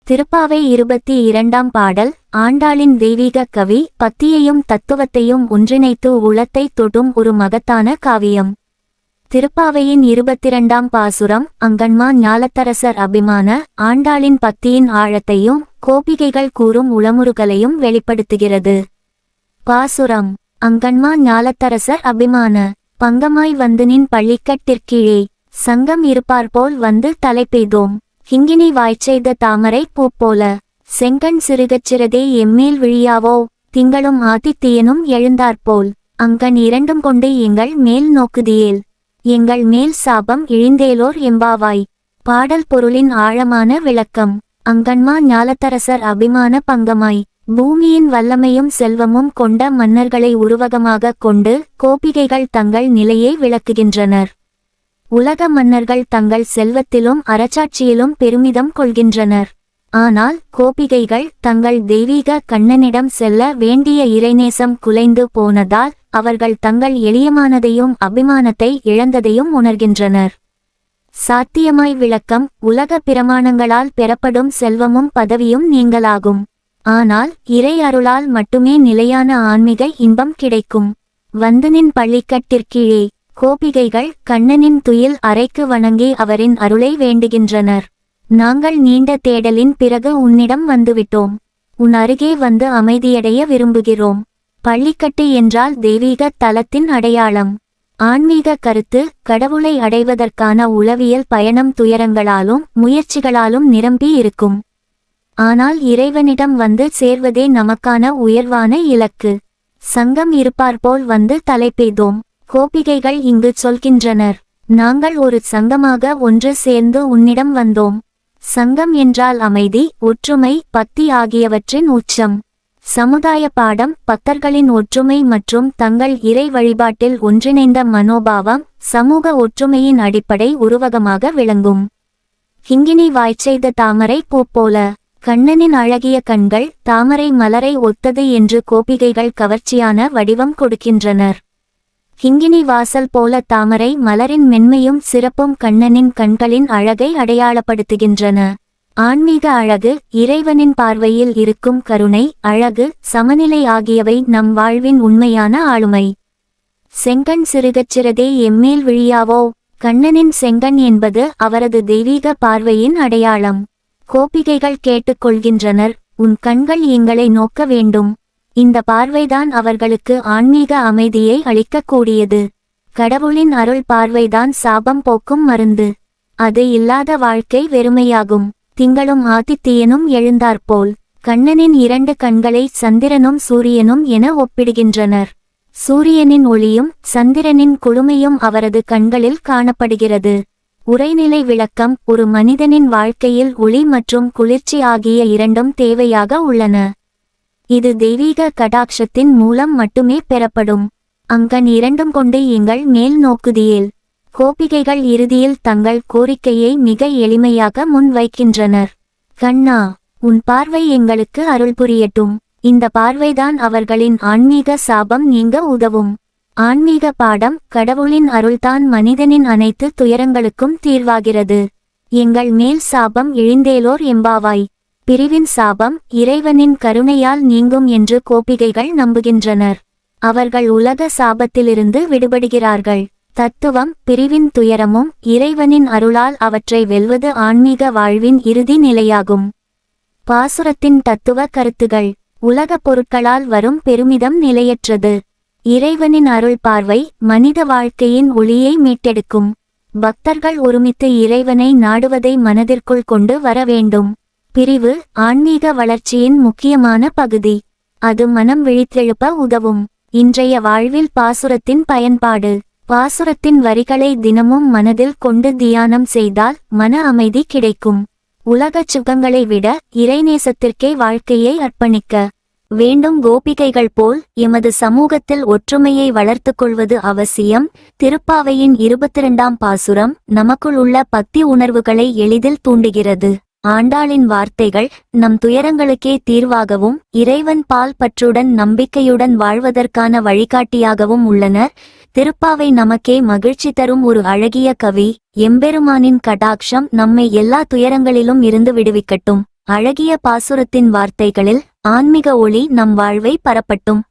திருப்பாவை 22ஆம் பாடல். ஆண்டாளின் தெய்வீக கவி பத்தியையும் தத்துவத்தையும் ஒன்றிணைத்து உளத்தை தொடும் ஒரு மகத்தான காவியம். திருப்பாவையின் 22ஆம் பாசுரம் அங்கண்மா ஞாலத்தரசர் அபிமான ஆண்டாளின் பத்தியின் ஆழத்தையும் கோபிகைகள் கூறும் உளமுறுகலையும் வெளிப்படுத்துகிறது. பாசுரம். அங்கண்மா ஞாலத்தரசர் அபிமான பங்கமாய் வந்து நின் பள்ளிக்கட்டிற்கீழே சங்கம் இருப்பார்போல் வந்து தலை பெய்தோம். கிங்கினி வாய்ச்செய்த தாமரை பூப்போல செங்கண் சிறுகச்சிறதே எம்மேல் விழியாவோ. திங்களும் ஆதித்தியனும் எழுந்தாற்போல் அங்கண் இரண்டும் கொண்டு எங்கள் மேல் நோக்குதியேல். எங்கள் மேல் சாபம் இழிந்தேலோர் எம்பாவாய். பாடல் பொருளின் ஆழமான விளக்கம். அங்கண்மா ஞாலத்தரசர் அபிமான பங்கமாய் பூமியின் வல்லமையும் செல்வமும் கொண்ட மன்னர்களை உருவகமாக கொண்டு கோபிகைகள் தங்கள் நிலையை விளக்குகின்றனர். உலக மன்னர்கள் தங்கள் செல்வத்திலும் அரசாட்சியிலும் பெருமிதம் கொள்கின்றனர். ஆனால் கோபிகைகள் தங்கள் தெய்வீக கண்ணனிடம் செல்ல வேண்டிய இறைநேசம் குலைந்து போனதால் அவர்கள் தங்கள் எளியமானதையும் அபிமானத்தை இழந்ததையும் உணர்கின்றனர். சாத்தியமாய் விளக்கம். உலக பிரமாணங்களால் பெறப்படும் செல்வமும் பதவியும் நீங்களாகும். ஆனால் இறை அருளால் மட்டுமே நிலையான ஆன்மீக இன்பம் கிடைக்கும். வந்தனின் பள்ளிக்கட்டிற்கீழே கோபிகைகள் கண்ணனின் துயில் அறைக்கு வணங்கி அவரின் அருளை வேண்டுகின்றனர். நாங்கள் நீண்ட தேடலின் பிறகு உன்னிடம் வந்துவிட்டோம். உன் அருகே வந்து அமைதியடைய விரும்புகிறோம். பள்ளிக்கட்டு என்றால் தெய்வீக தலத்தின் அடையாளம். ஆன்மீக கருத்து. கடவுளை அடைவதற்கான உளவியல் பயணம் துயரங்களாலும் முயற்சிகளாலும் நிரம்பி இருக்கும். ஆனால் இறைவனிடம் வந்து சேர்வதே நமக்கான உயர்வான இலக்கு. சங்கம் இருப்பார்போல் வந்து தலை பெய்தோம். கோபிகைகள் இங்கு சொல்கின்றனர். நாங்கள் ஒரு சங்கமாக ஒன்று சேர்ந்து உன்னிடம் வந்தோம். சங்கம் என்றால் அமைதி, ஒற்றுமை, பக்தி ஆகியவற்றின் உச்சம். சமுதாய பாடம். பக்தர்களின் ஒற்றுமை மற்றும் தங்கள் இறை வழிபாட்டில் ஒன்றிணைந்த மனோபாவம் சமூக ஒற்றுமையின் அடிப்படை உருவகமாக விளங்கும். கிங்கினி வாய்ச்செய்த தாமரை பூப்போல கண்ணனின் அழகிய கண்கள் தாமரை மலரை ஒத்தது என்று கோபிகைகள் கவர்ச்சியான வடிவம் கொடுக்கின்றனர். கிங்கினி வாசல் போல தாமரை மலரின் மென்மையும் சிறப்பும் கண்ணனின் கண்களின் அழகை அடையாளப்படுத்துகின்றன. ஆன்மீக அழகு. இறைவனின் பார்வையில் இருக்கும் கருணை, அழகு, சமநிலை ஆகியவை நம் வாழ்வின் உண்மையான ஆளுமை. செங்கண் சிறுகச்சிறதே எம்மேல் விழியாவோ. கண்ணனின் செங்கண் என்பது அவரது தெய்வீக பார்வையின் அடையாளம். கோபிகைகள் கேட்டுக்கொள்கின்றனர். உன் கண்கள் எங்களை நோக்க வேண்டும். இந்த பார்வைதான் அவர்களுக்கு ஆன்மீக அமைதியை அளிக்கக்கூடியது. கடவுளின் அருள் பார்வைதான் சாபம் போக்கும் மருந்து. அது இல்லாத வாழ்க்கை வெறுமையாகும். திங்களும் ஆதித்தியனும் எழுந்தாற்போல் கண்ணனின் இரண்டு கண்களை சந்திரனும் சூரியனும் என ஒப்பிடுகின்றனர். சூரியனின் ஒளியும் சந்திரனின் குளுமையும் அவரது கண்களில் காணப்படுகிறது. உரைநிலை விளக்கம். ஒரு மனிதனின் வாழ்க்கையில் ஒளி மற்றும் குளிர்ச்சி ஆகிய இரண்டும் தேவையாக உள்ளன. இது தெய்வீக கடாட்சத்தின் மூலம் மட்டுமே பெறப்படும். அங்கண் இரண்டும் கொண்டு எங்கள் மேல் நோக்குதியேல். கோபிகைகள் இறுதியில் தங்கள் கோரிக்கையை மிக எளிமையாக முன்வைக்கின்றனர். கண்ணா, உன் பார்வை எங்களுக்கு அருள் புரியட்டும். இந்த பார்வைதான் அவர்களின் ஆன்மீக சாபம் நீங்க உதவும். ஆன்மீக பாடம். கடவுளின் அருள்தான் மனிதனின் அனைத்து துயரங்களுக்கும் தீர்வாகிறது. எங்கள் மேல் சாபம் இழிந்தேலோர் எம்பாவாய். பிரிவின் சாபம் இறைவனின் கருணையால் நீங்கும் என்று கோபிகைகள் நம்புகின்றனர். அவர்கள் உலக சாபத்திலிருந்து விடுபடுகிறார்கள். தத்துவம். பிரிவின் துயரமும் இறைவனின் அருளால் அவற்றை வெல்வது ஆன்மீக வாழ்வின் இறுதி நிலையாகும். பாசுரத்தின் தத்துவ கருத்துகள். உலக பொருட்களால் வரும் பெருமிதம் நிலையற்றது. இறைவனின் அருள் பார்வை மனித வாழ்க்கையின் ஒளியை மீட்டெடுக்கும். பக்தர்கள் ஒருமித்து இறைவனை நாடுவதை மனதிற்குள் கொண்டு வர வேண்டும். பிரிவு ஆன்மீக வளர்ச்சியின் முக்கியமான பகுதி. அது மனம் விழித்தெழுப்ப உதவும். இன்றைய வாழ்வில் பாசுரத்தின் பயன்பாடு. பாசுரத்தின் வரிகளை தினமும் மனதில் கொண்டு தியானம் செய்தால் மன அமைதி கிடைக்கும். உலகச் சுகங்களை விட இறைநேசத்திற்கே வாழ்க்கையை அர்ப்பணிக்க வேண்டும். கோபிகைகள் போல் எமது சமூகத்தில் ஒற்றுமையை வளர்த்து கொள்வது அவசியம். திருப்பாவையின் 22ஆம் பாசுரம் நமக்குள் உள்ள பக்தி உணர்வுகளை எளிதில் தூண்டுகிறது. ஆண்டாளின் வார்த்தைகள் நம் துயரங்களுக்கே தீர்வாகவும் இறைவன் பால் பற்றுடன் நம்பிக்கையுடன் வாழ்வதற்கான வழிகாட்டியாகவும் உள்ளன. திருப்பாவை நமக்கே மகிழ்ச்சி தரும் ஒரு அழகிய கவி. எம்பெருமானின் கடாட்சம் நம்மை எல்லா துயரங்களிலும் இருந்து விடுவிக்கட்டும். அழகிய பாசுரத்தின் வார்த்தைகளில் ஆன்மீக ஒளி நம் வாழ்வை பரப்பட்டும்.